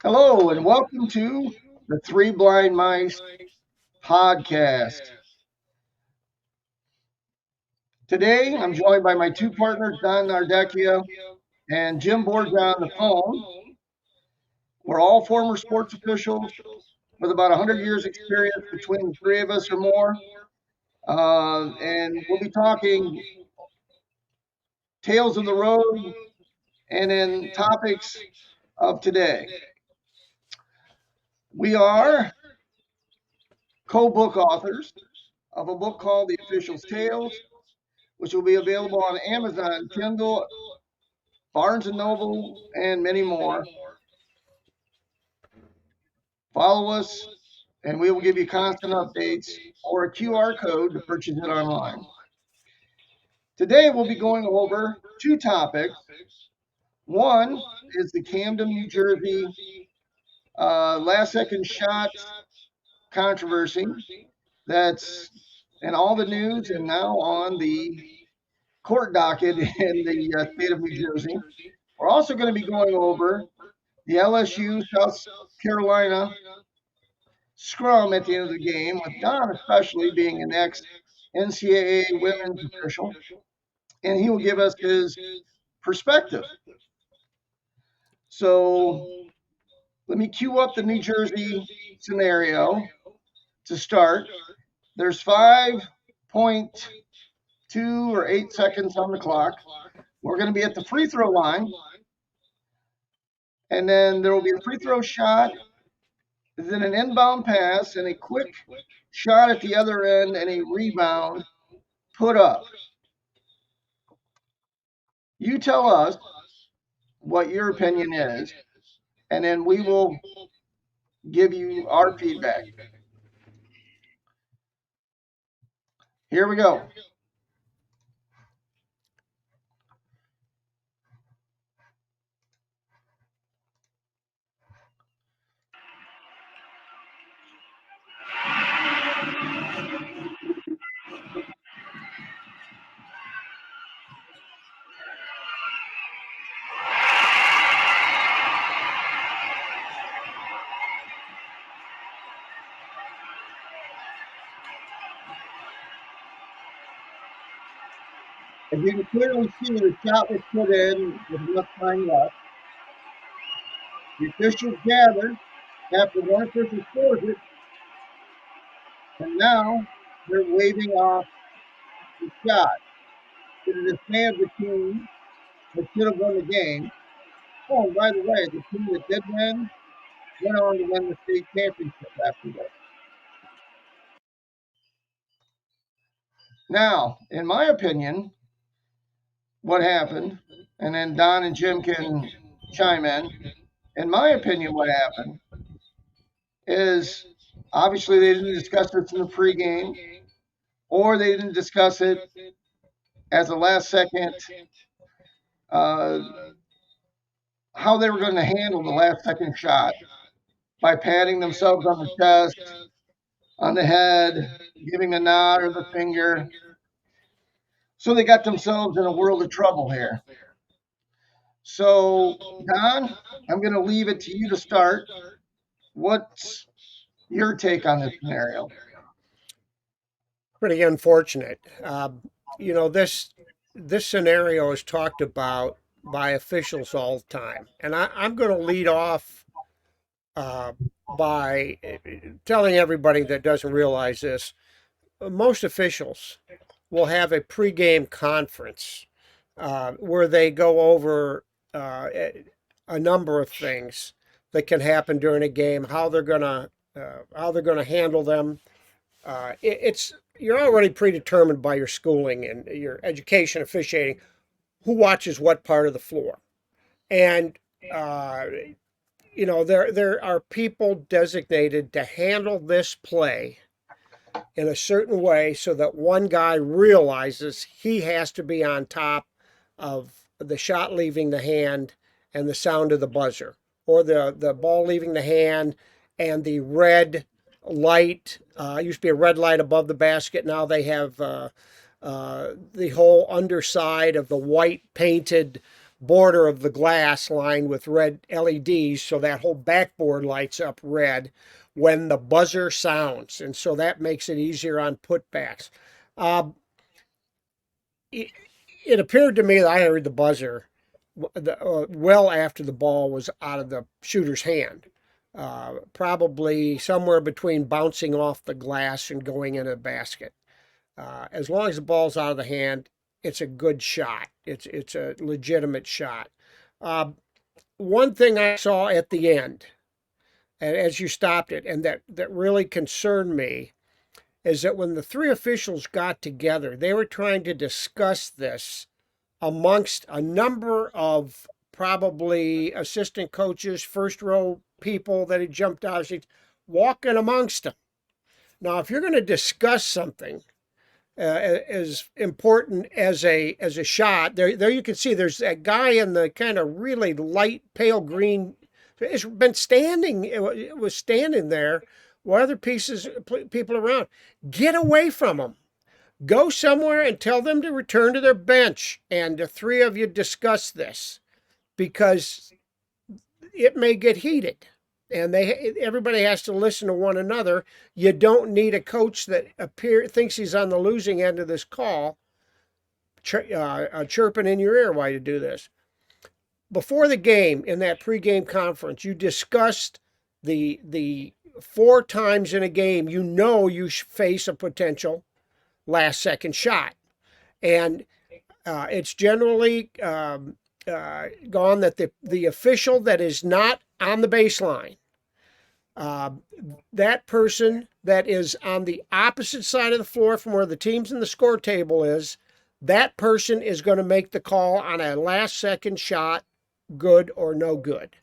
Hello, and welcome to the Three Blind Mice podcast. Today, I'm joined by my two partners, Don Nardecchia and Jim Borgia on the phone. We're all former sports officials with about 100 years experience between the three of us or more. And we'll be talking tales of the road and then topics of today. We are co-book authors of a book called The Official's Tales, which will be available on Amazon, Kindle, Barnes and Noble, and many more. Follow us, and we will give you constant updates or a QR code to purchase it online. Today, we'll be going over two topics. One is the Camden, New Jersey last second shot controversy that's in all the news and now on the court docket in the state of New Jersey. We're also going to be going over the LSU South Carolina scrum at the end of the game, with Don especially being an ex NCAA women's official, and he will give us his perspective. So let me cue up the New Jersey scenario to start. There's 5.2 or 8 seconds on the clock. We're going to be at the free throw line, and then there will be a free throw shot, then an inbound pass, and a quick shot at the other end, and a rebound put up. You tell us what your opinion is, and then we will give you our feedback. Here we go. As you can clearly see, the shot was put in with enough time left. The officials gather after one official scores it, and now they're waving off the shot. To the dismay of the team that should have won the game. Oh, and by the way, the team that did win went on to win the state championship after that. Now, in my opinion, what happened, and then Don and Jim can chime in. In my opinion, what happened is obviously they didn't discuss this in the pregame, or they didn't discuss it as a last second, uh, how they were going to handle the last second shot by patting themselves on the chest, on the head, giving the nod or the finger. So they got themselves in a world of trouble here. So, Don, I'm going to leave it to you to start. What's your take on this scenario? Pretty unfortunate. This scenario is talked about by officials all the time, and I'm going to lead off uh, by telling everybody that doesn't realize this. Most officials will have a pregame conference where they go over a number of things that can happen during a game, how they're gonna handle them. It's you're already predetermined by your schooling and your education officiating who watches what part of the floor, and uh, there are people designated to handle this play in a certain way so that one guy realizes he has to be on top of the shot leaving the hand and the sound of the buzzer, or the ball leaving the hand and the red light. Used to be a red light above the basket. Now they have the whole underside of the white painted border of the glass lined with red LEDs, so that whole backboard lights up red when the buzzer sounds, and so that makes it easier on putbacks. Uh, it, it appeared to me that I heard the buzzer well after the ball was out of the shooter's hand, probably somewhere between bouncing off the glass and going in a basket. As long as the ball's out of the hand, it's a good shot. It's a legitimate shot. Uh, One thing I saw at the end, and as you stopped it, and that really concerned me, is that when the three officials got together, they were trying to discuss this amongst a number of probably assistant coaches, first row people that had jumped out of seats, walking amongst them. Now, if you're going to discuss something as important as a shot, there you can see there's that guy in the kind of really light pale green. It's been standing. It was standing there while other people around. Get away from them. Go somewhere and tell them to return to their bench, and the three of you discuss this, because it may get heated, and everybody has to listen to one another. You don't need a coach that thinks he's on the losing end of this call, chirping in your ear while you do this. Before the game, in that pregame conference, you discussed the 4 times in a game you face a potential last second shot, and it's generally gone that the official that is not on the baseline, that person that is on the opposite side of the floor from where the teams in the score table is, that person is going to make the call on a last second shot, good or no good.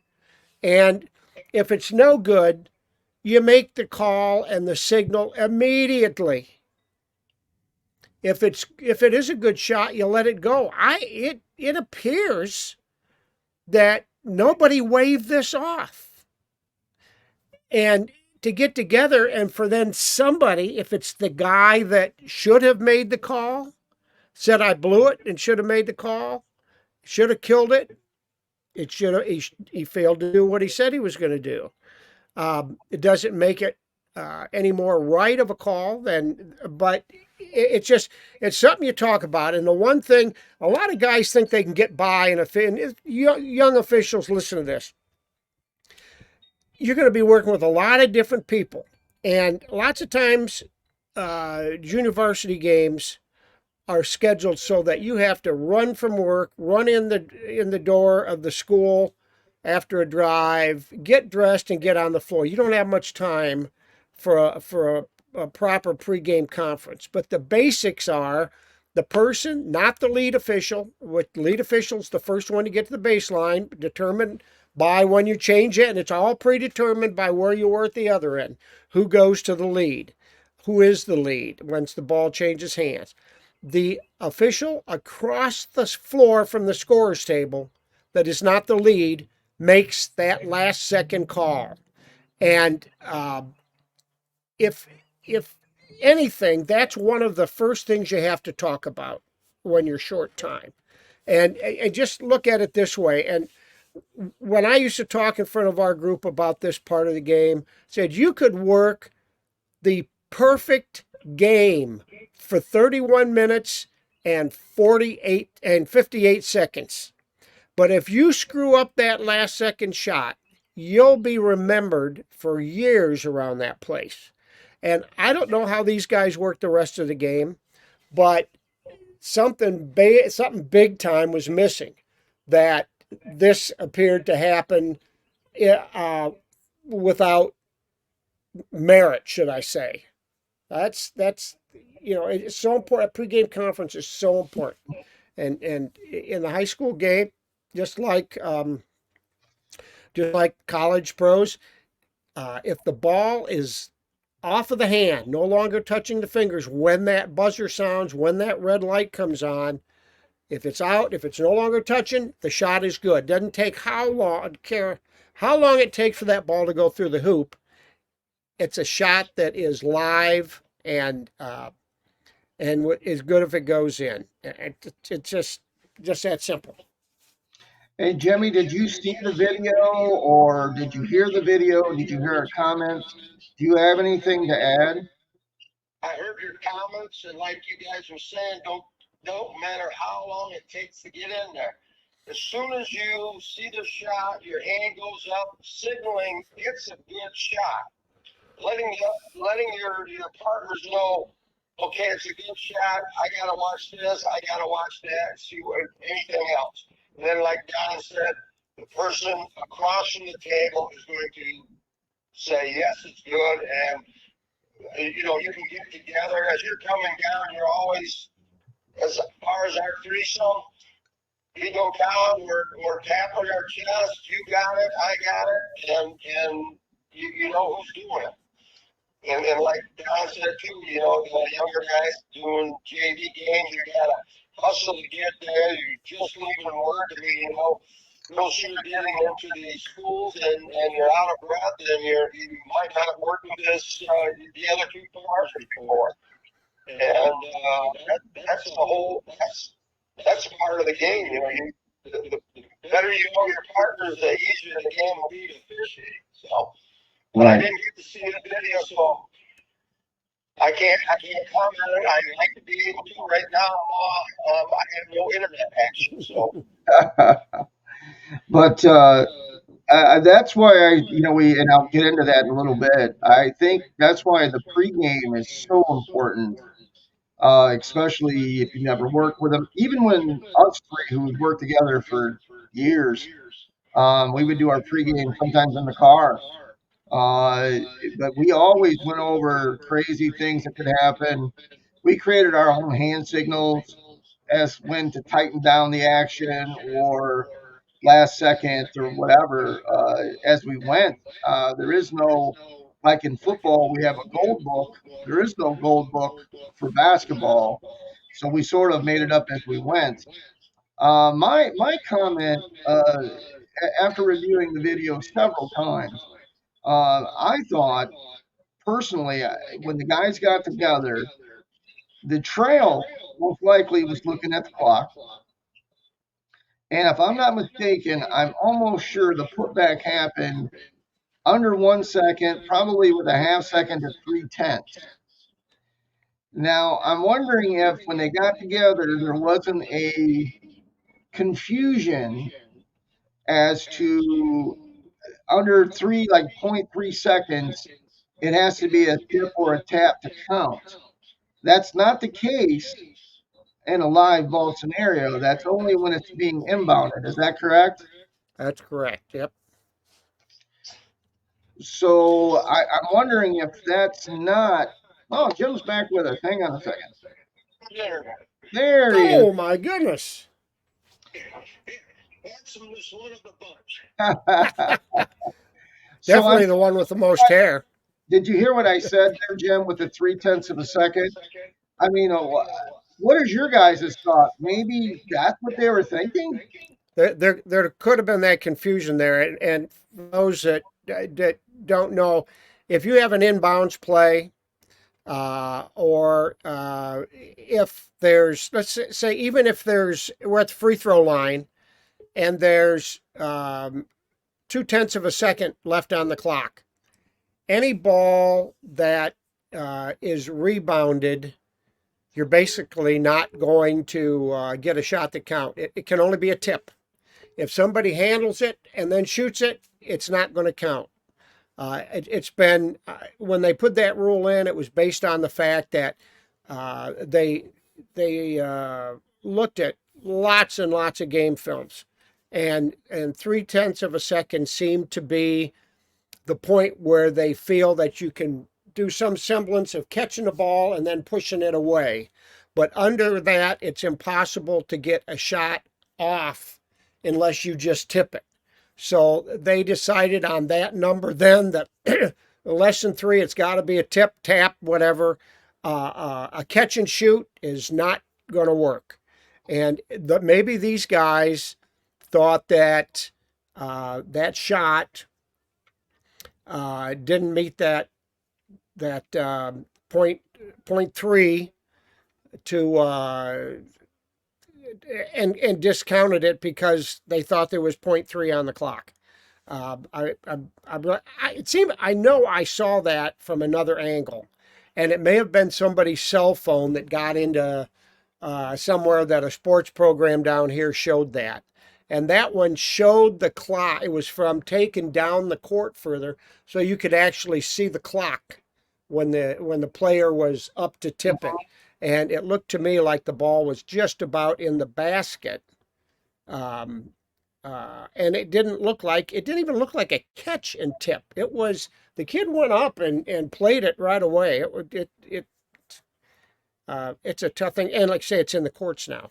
And if it's no good, you make the call and the signal immediately. If it is a good shot, you let it go. It appears that nobody waved this off. And to get together and for then somebody, if it's the guy that should have made the call, said I blew it and should have made the call, should have killed it, he failed to do what he said he was going to do. It doesn't make it any more right of a call but it's something you talk about. And the one thing, a lot of guys think they can get by, and young officials, listen to this. You're going to be working with a lot of different people, and lots of times junior varsity games are scheduled so that you have to run from work, run in the door of the school after a drive, get dressed and get on the floor. You don't have much time for a proper pregame conference. But the basics are the person, not the lead official. With lead official's the first one to get to the baseline, determined by when you change it, and it's all predetermined by where you were at the other end. Who goes to the lead? Who is the lead once the ball changes hands? The official across the floor from the scorer's table that is not the lead makes that last second call. And if anything, that's one of the first things you have to talk about when you're short time. And just look at it this way. And when I used to talk in front of our group about this part of the game, said you could work the perfect game for 31 minutes and 58 seconds. But if you screw up that last second shot, you'll be remembered for years around that place. And I don't know how these guys work the rest of the game, but something big time was missing. That this appeared to happen without merit, should I say? That's it's so important. A pregame conference is so important, and in the high school game, just like college pros, if the ball is off of the hand, no longer touching the fingers, when that buzzer sounds, when that red light comes on, if it's out, if it's no longer touching, the shot is good. Doesn't take how long it takes for that ball to go through the hoop. It's a shot that is live and is good if it goes in. It's just that simple. Hey, Jimmy, did you see the video or did you hear the video? Did you hear our comments? Do you have anything to add? I heard your comments, and like you guys were saying, don't matter how long it takes to get in there. As soon as you see the shot, your hand goes up, signaling it's a good shot, letting your partners know, okay, it's a good shot. I gotta watch this. I gotta watch that. See what anything else. And then, like Don said, the person across from the table is going to say yes, it's good, and you can get together as you're coming down. You're always, as far as our threesome, we go down. We're tapping our chest. You got it. I got it. And you know who's doing it. And like Don said too, the younger guys doing JV games, you gotta hustle to get there. You're just leaving work. I mean, no sooner getting into these schools and you're out of breath and you might not have worked with the other two bars before. And that's the whole that's part of the game. The better you know your partners, the easier the game will be to officiate. So, but I didn't get to see the video, so I can't comment on it. I'd like to be able to right now. I have no internet action, so. But that's why and I'll get into that in a little bit. I think that's why the pregame is so important, especially if you never worked with them. Even when us three, who've worked together for years, we would do our pregame sometimes in the car. Uh, but we always went over crazy things that could happen. We created our own hand signals as when to tighten down the action or last second or whatever as we went. There is no, like in football, we have a gold book. There is no gold book for basketball. So we sort of made it up as we went. My comment after reviewing the video several times, I thought personally, when the guys got together, the trail most likely was looking at the clock. And if I'm not mistaken, I'm almost sure the putback happened under 1 second, probably with a half second to 3/10. Now, I'm wondering if when they got together, there wasn't a confusion as to under three, like 0.3 seconds, it has to be a tip or a tap to count. That's not the case in a live ball scenario. That's only when it's being inbounded. Is that correct? That's correct. Yep. So I'm wondering if that's not. Oh, Jim's back with us. Hang on a second. There he is. Oh my goodness. Handsomeness one of the bunch. So Definitely the one with the most hair. did you hear what I said there, Jim, with the 3/10 of a second? I mean, what is your guys' thought? Maybe that's what they were thinking? There could have been that confusion there, and for those that don't know, if you have an inbounds play, or if there's, let's say, even if we're at the free throw line and there's 2/10 of a second left on the clock, any ball that is rebounded, you're basically not going to get a shot to count. It can only be a tip. If somebody handles it and then shoots it, it's not going to count. It's been when they put that rule in, it was based on the fact that they looked at lots and lots of game films, and 3/10 of a second seemed to be the point where they feel that you can do some semblance of catching the ball and then pushing it away. But under that, it's impossible to get a shot off unless you just tip it. So they decided on that number then that less than three, it's got to be a tip, tap, whatever. A catch and shoot is not going to work. And maybe these guys thought that that shot didn't meet that point three to and discounted it because they thought there was .3 on the clock. It seemed I know I saw that from another angle, and it may have been somebody's cell phone that got into somewhere that a sports program down here showed that. And that one showed the clock. It was from taking down the court further, so you could actually see the clock when the player was up to tip it. And it looked to me like the ball was just about in the basket. Um, and it didn't even look like a catch and tip. It was the kid went up and played it right away. It's a tough thing, and like I say, it's in the courts now.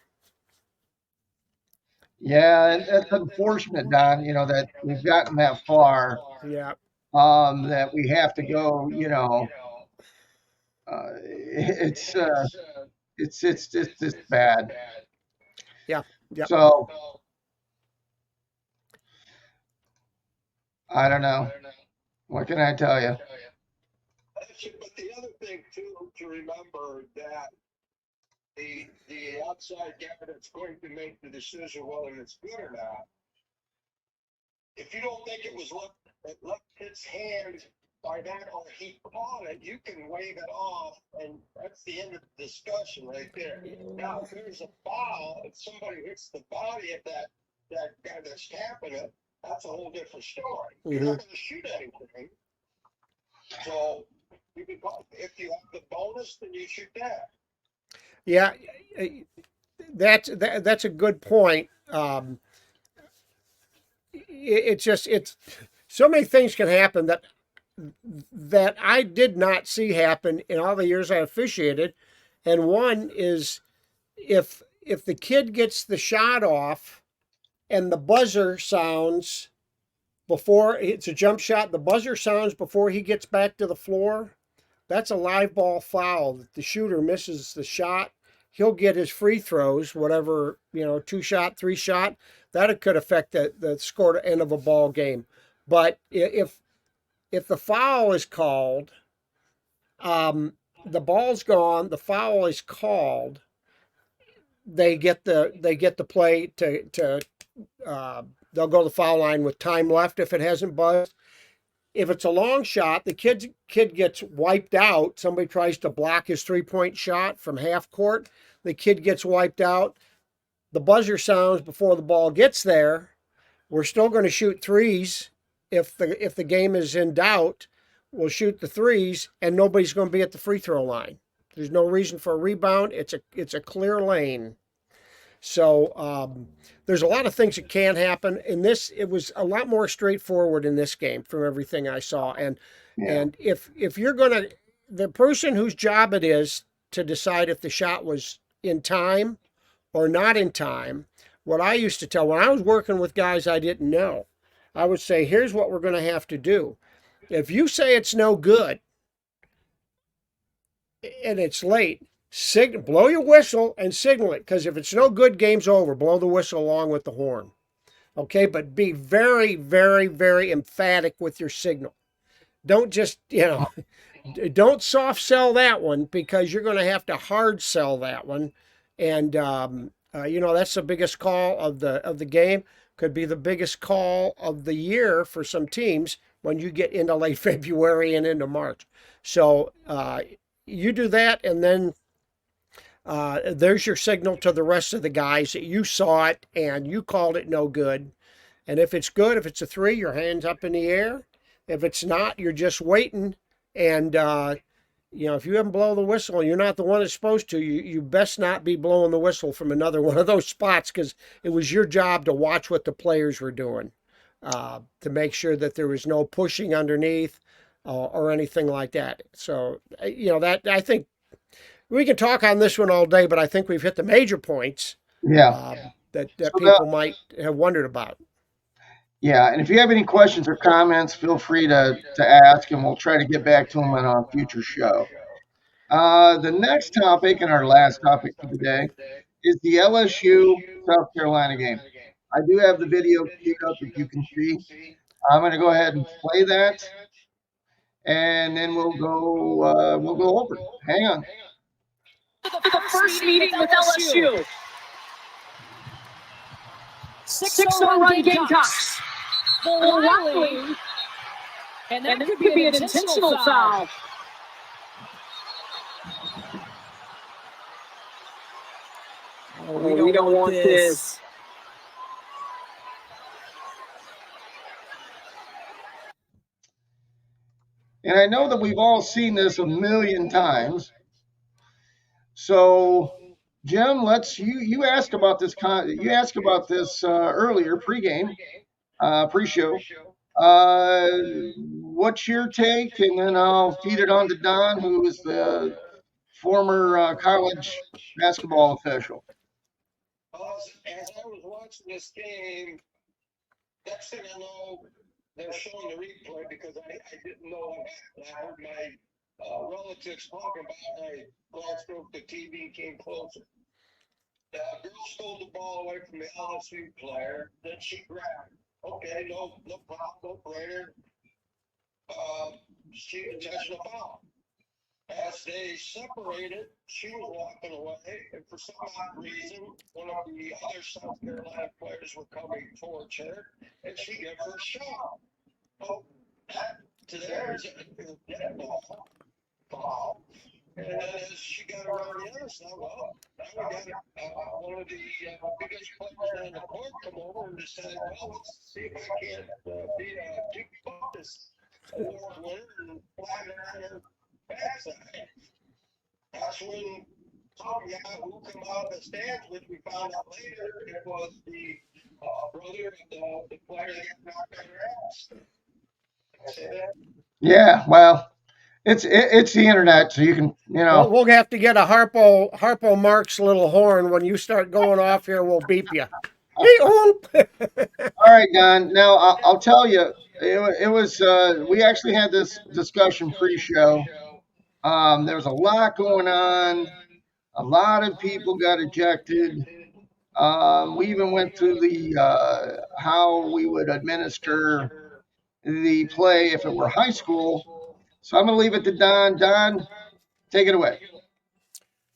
Yeah, and that's unfortunate, Don, that we've gotten that far, Yeah, that we have to go, it's just bad. yeah, yeah. So I don't know. What can I tell you? But the other thing too to remember that the outside guy that's going to make the decision whether it's good or not, if you don't think it was left his hand by that or he caught it, you can wave it off, and that's the end of the discussion right there. Now, if there's a foul, if somebody hits the body of that guy that's tapping it, that's a whole different story. You're not going to shoot anything. So you can call, if you have the bonus, then you shoot that. Yeah, that's a good point. It's so many things can happen that I did not see happen in all the years I officiated, and one is if the kid gets the shot off and the buzzer sounds before it's a jump shot, the buzzer sounds before he gets back to the floor. That's a live ball foul. The shooter misses the shot, he'll get his free throws, whatever, 2-shot, 3-shot. That could affect the score to end of a ball game. But if the foul is called, the ball's gone, the foul is called, they get the play to they'll go to the foul line with time left if it hasn't buzzed. If it's a long shot, the kid gets wiped out. Somebody tries to block his 3-point shot from half court. The kid gets wiped out. The buzzer sounds before the ball gets there. We're still going to shoot threes. If the game is in doubt, we'll shoot the threes, and nobody's going to be at the free throw line. There's no reason for a rebound. It's a clear lane. So there's a lot of things that can happen. In this, it was a lot more straightforward in this game from everything I saw. And if you're gonna, the person whose job it is to decide if the shot was in time or not in time, what I used to tell when I was working with guys I didn't know, I would say, here's what we're going to have to do. If you say it's no good and it's late, blow your whistle and signal it, because if it's no good, game's over. Blow the whistle along with the horn. Okay, but be very, very, very emphatic with your signal. Don't just, don't soft sell that one, because you're going to have to hard sell that one. And that's the biggest call of the game. Could be the biggest call of the year for some teams when you get into late February and into March. So you do that, and then there's your signal to the rest of the guys that you saw it and you called it no good. And if it's good, if it's a 3, your hand's up in the air. If it's not, you're just waiting. And if you haven't blown the whistle and you're not the one that's supposed to, you best not be blowing the whistle from another one of those spots, because it was your job to watch what the players were doing, to make sure that there was no pushing underneath or anything like that. So, that, I think we can talk on this one all day, but I think we've hit the major points that people might have wondered about. Yeah, and if you have any questions or comments, feel free to ask, and we'll try to get back to them on a future show. The next topic, and our last topic for the day, is the LSU South Carolina game. I do have the video queued up, if you can see. I'm going to go ahead and play that, and then we'll go over it. Hang on. The first meeting with LSU. 6-0 run Gamecocks. For Wiley. And that could be an intentional foul. Oh, we don't want this. And I know that we've all seen this a million times. So, Jim, you asked about this earlier pregame, pre-show. What's your take? And then I'll feed it on to Don, who is the former college basketball official. As I was watching this game, next thing I know, they're showing the replay because I didn't know what happened. I heard my relatives talking about it. I glanced over the TV, came closer. The girl stole the ball away from the LSU player. Then she grabbed it. Okay, no problem, no brainer. She intentional foul. As they separated, she was walking away, and for some odd reason, one of the other South Carolina players were coming towards her, and she gave her a shot. Oh, to there is a dead ball. Foul. And then as she got around the other side, well, now we got one of the biggest players on the court come over and decided, well, let's see if I can't be a Duke Buckus award winner and fly her on her backside. That's when some guy who come out of the stands, which we found out later, it was the brother of the player that got knocked on her ass. Did I say that? Yeah, well, it's the internet, so you can, Well, we'll have to get a Harpo Marx little horn. When you start going off here, we'll beep you. All right, Don. Now I'll tell you, it was we actually had this discussion pre-show. There was a lot going on. A lot of people got ejected. We even went through the how we would administer the play if it were high school. So I'm going to leave it to Don. Don, take it away.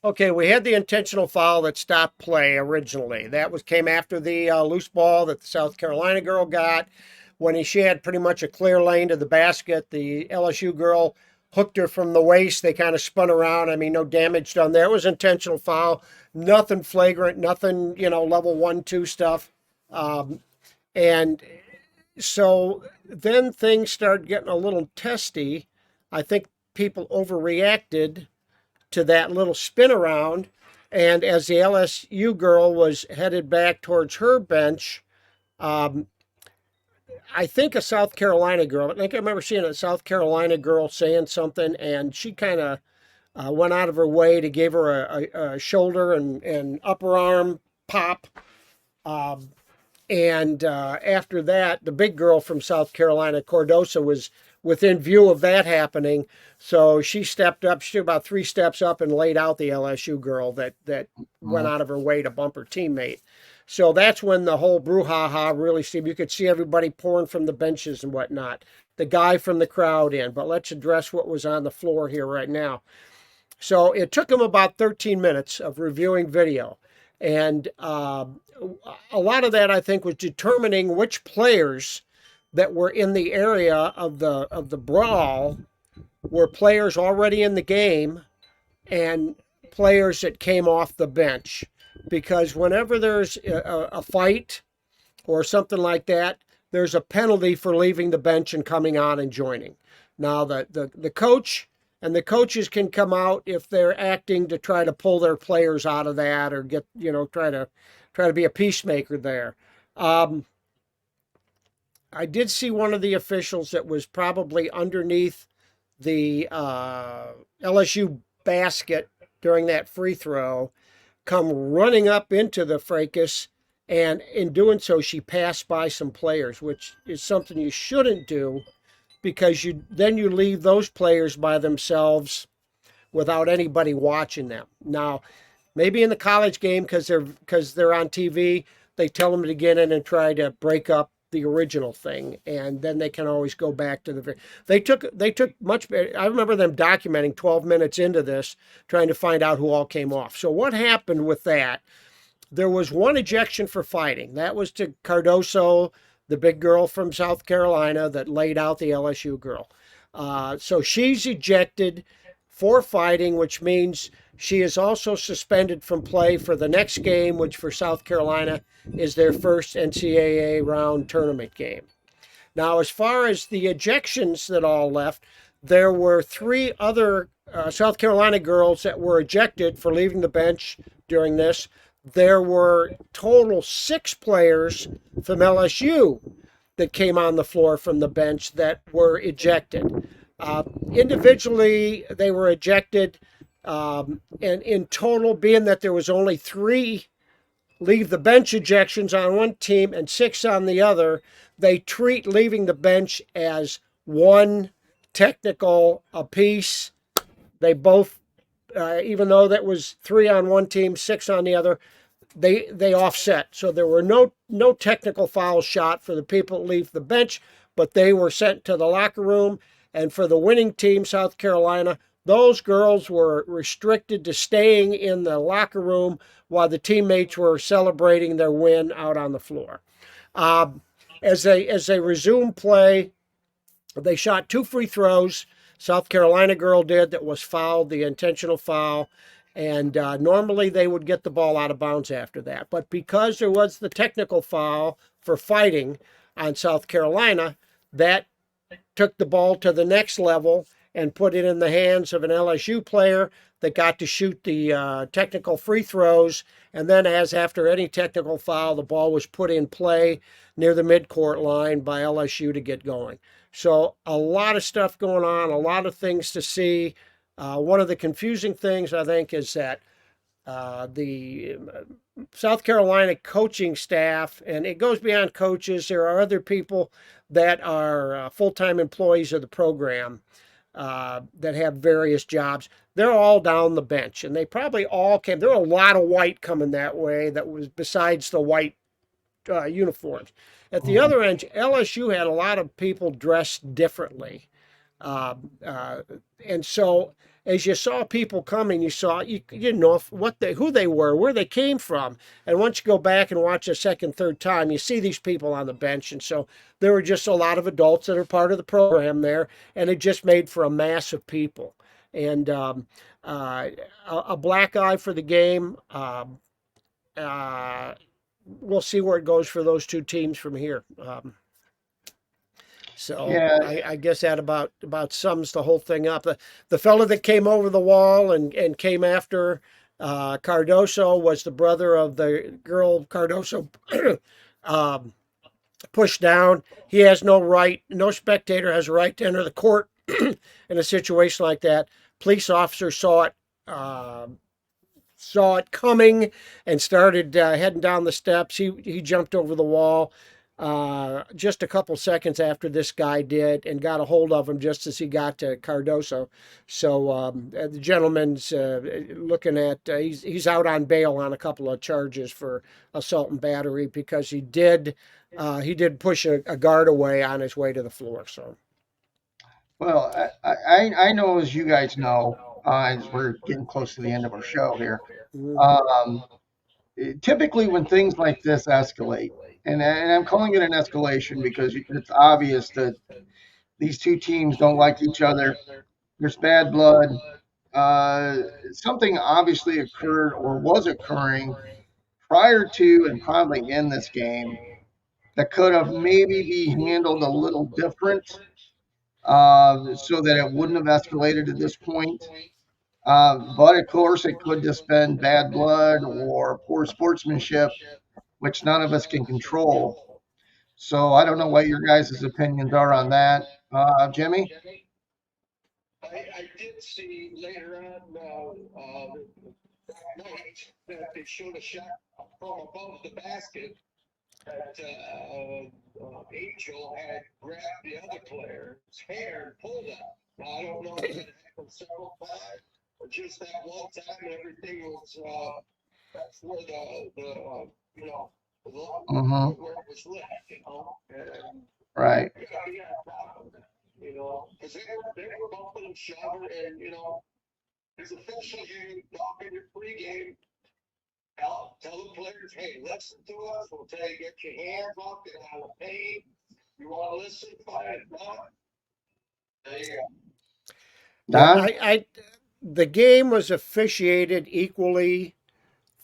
Okay, we had the intentional foul that stopped play originally. That came after the loose ball that the South Carolina girl got. When she had pretty much a clear lane to the basket, the LSU girl hooked her from the waist. They kind of spun around. I mean, no damage done there. It was intentional foul. Nothing flagrant, nothing, level 1, 2 stuff. And so then things started getting a little testy. I think people overreacted to that little spin around. And as the LSU girl was headed back towards her bench, I think a South Carolina girl, I think I remember seeing a South Carolina girl saying something, and she kind of went out of her way to give her a shoulder and upper arm pop. And after that, the big girl from South Carolina, Cordosa, was within view of that happening. So she stepped up. She took about 3 steps up and laid out the LSU girl that went out of her way to bump her teammate. So that's when the whole brouhaha really seemed. You could see everybody pouring from the benches and whatnot. The guy from the crowd in. But let's address what was on the floor here right now. So it took them about 13 minutes of reviewing video. And a lot of that, I think, was determining which players that were in the area of the brawl were players already in the game and players that came off the bench. Because whenever there's a fight or something like that, there's a penalty for leaving the bench and coming on and joining. Now, the coach and the coaches can come out if they're acting to try to pull their players out of that or get, try to be a peacemaker there. I did see one of the officials that was probably underneath the LSU basket during that free throw come running up into the fracas, and in doing so, she passed by some players, which is something you shouldn't do, because you leave those players by themselves without anybody watching them. Now, maybe in the college game, because they're on TV, they tell them to get in and try to break up the original thing, and then they can always go back to the. They took much. I remember them documenting 12 minutes into this, trying to find out who all came off. So what happened with that? there was one ejection for fighting. That was to Cardoso, the big girl from South Carolina that laid out the LSU girl. So she's ejected for fighting, which means she is also suspended from play for the next game, which for South Carolina is their first NCAA round tournament game. Now, as far as the ejections that all left, there were 3 other South Carolina girls that were ejected for leaving the bench during this. There were total 6 players from LSU that came on the floor from the bench that were ejected. Individually, they were ejected, and in total, being that there was only 3 leave the bench ejections on one team and 6 on the other, they treat leaving the bench as 1 technical apiece. They both, even though that was 3 on one team, 6 on the other, they offset. So there were no technical fouls shot for the people that leave the bench, but they were sent to the locker room. And for the winning team, South Carolina, those girls were restricted to staying in the locker room while the teammates were celebrating their win out on the floor. As they resumed play, they shot 2 free throws. South Carolina girl did that was fouled, the intentional foul. And normally they would get the ball out of bounds after that. But because there was the technical foul for fighting on South Carolina, that took the ball to the next level and put it in the hands of an LSU player that got to shoot the technical free throws. And then, as after any technical foul, the ball was put in play near the midcourt line by LSU to get going. So a lot of stuff going on, a lot of things to see. One of the confusing things, I think, is that the South Carolina coaching staff, and it goes beyond coaches, there are other people that are full-time employees of the program that have various jobs. They're all down the bench, and they probably all came. There were a lot of white coming that way that was besides the white uniforms. At the other end, LSU had a lot of people dressed differently. And so as you saw people coming, you didn't know who they were, where they came from. And once you go back and watch a second, third time, you see these people on the bench. And so there were just a lot of adults that are part of the program there, and it just made for a mass of people. And a black eye for the game. We'll see where it goes for those 2 teams from here. So Yeah. I guess that about sums the whole thing up. The fellow that came over the wall and came after Cardoso was the brother of the girl Cardoso pushed down. He has no right, no spectator has a right to enter the court in a situation like that. Police officer saw it coming and started heading down the steps. He jumped over the wall just a couple seconds after this guy did and got a hold of him just as he got to Cardoso. So the gentleman's looking at, he's out on bail on a couple of charges for assault and battery because he did push a guard away on his way to the floor. So. Well, I know, as you guys know, as we're getting close to the end of our show here, typically when things like this escalate, and I'm calling it an escalation because it's obvious that these 2 teams don't like each other. There's bad blood. Something obviously occurred or was occurring prior to and probably in this game that could have maybe be handled a little different so that it wouldn't have escalated to this point. But of course, it could just been bad blood or poor sportsmanship, which none of us can control. So I don't know what your guys' opinions are on that. Jimmy? I did see later on that night that they showed a shot from above the basket that Angel had grabbed the other player's hair and pulled it. Now, I don't know if it happened several times or just that one time everything was, that's where the you know, where it was lit, you know. And, Right. yeah, you know, because they were bumping and shoving, and you know, as officials, you talk in your pregame, Tell the players, hey, listen to us. We'll tell you, get your hands off, get out of the paint. You want to listen, fine. If not, there you go. Yeah, Don? the game was officiated equally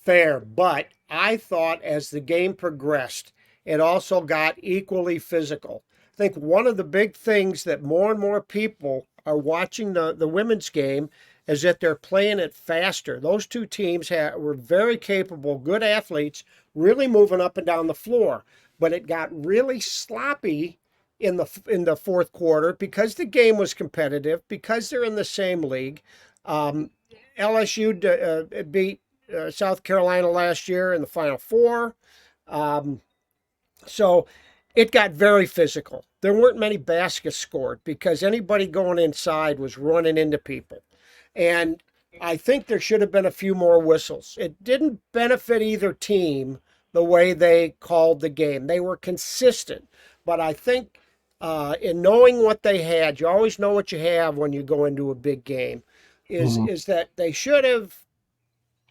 fair, but I thought as the game progressed, it also got equally physical. I think one of the big things that more and more people are watching the women's game is that they're playing it faster. Those two teams were very capable, good athletes, really moving up and down the floor, but it got really sloppy in the fourth quarter because the game was competitive, because they're in the same league. LSU beat South Carolina last year in the Final Four. Um, so it got very physical. There weren't many baskets scored because anybody going inside was running into people. And I think there should have been a few more whistles. It didn't benefit either team the way they called the game. They were consistent. But I think in knowing what they had, you always know what you have when you go into a big game, is that they should have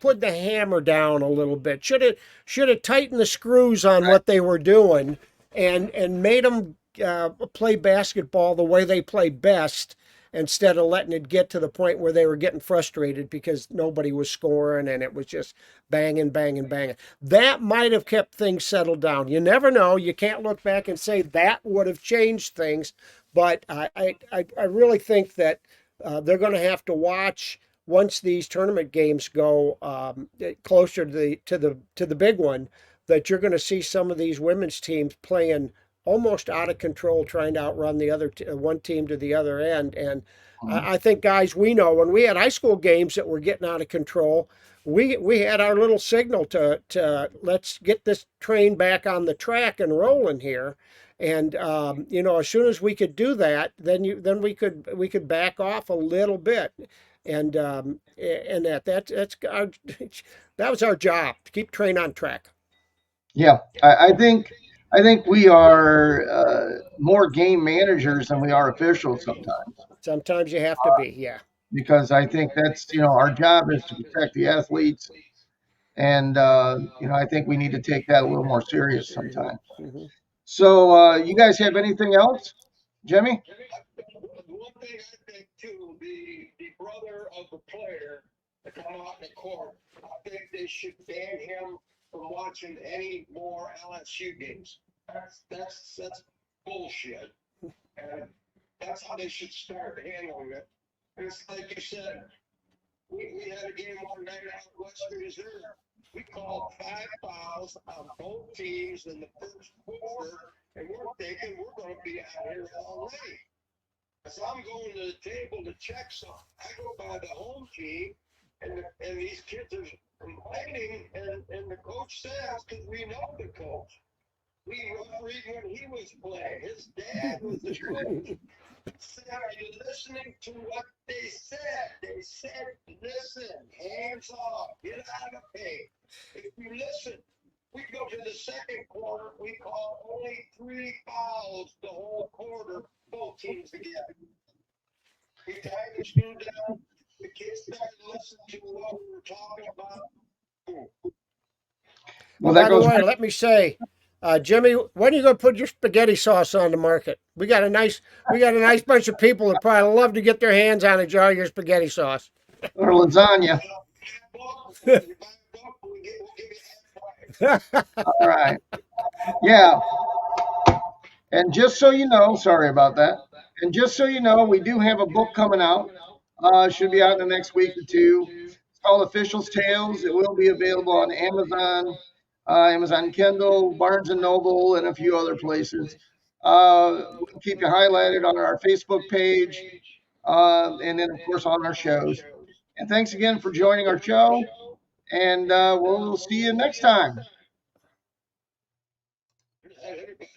put the hammer down a little bit. Should have tightened the screws on what they were doing and made them play basketball the way they play best instead of letting it get to the point where they were getting frustrated because nobody was scoring and it was just banging, banging, banging. That might have kept things settled down. You never know. You can't look back and say that would have changed things, but I really think that they're going to have to watch once these tournament games go closer to the big one, that you're going to see some of these women's teams playing almost out of control, trying to outrun the one team to the other end. And I think, guys, we know when we had high school games that were getting out of control, we had our little signal to let's get this train back on the track and rolling here. And as soon as we could do that, then we could back off a little bit. And that's our, that was our job, to keep train on track. Yeah, I think we are more game managers than we are officials sometimes, Sometimes you have to be, yeah. because I think that's our job is to protect the athletes, and I think we need to take that a little more serious sometimes. hmm So, you guys have anything else, Jimmy? One thing I think too, the brother of the player to come out in the court, I think they should ban him from watching any more LSU games. That's bullshit, and that's how they should start handling it. It's like you said, we had a game one night out in Western Reserve. We called 5 fouls on both teams in the first quarter, and we're thinking we're going to be out here all night. So I'm going to the table to check something. I go by the home team, and these kids are complaining, and the coach says, because we know the coach. We refereed when he was playing. His dad was the coach. Said, are you listening to what they said? They said, listen, hands off, get out of the paint. If you listen, we go to the second quarter, we call only 3 fouls the whole quarter, both teams together. We tied the screw down, the kids started listening to what we were talking about. Well, By that the goes way, right. let me say, Jimmy, when are you going to put your spaghetti sauce on the market? We got a nice bunch of people that probably love to get their hands on a jar of your spaghetti sauce. Or lasagna. We'll give you half price. All right. Yeah. And just so you know, sorry about that. And just so you know, we do have a book coming out. Should be out in the next week or two. It's called Officials Tales. It will be available on Amazon, Amazon Kindle, Barnes and Noble, and a few other places. We'll keep you highlighted on our Facebook page, and then of course on our shows. And thanks again for joining our show. And we'll see you next time. Everybody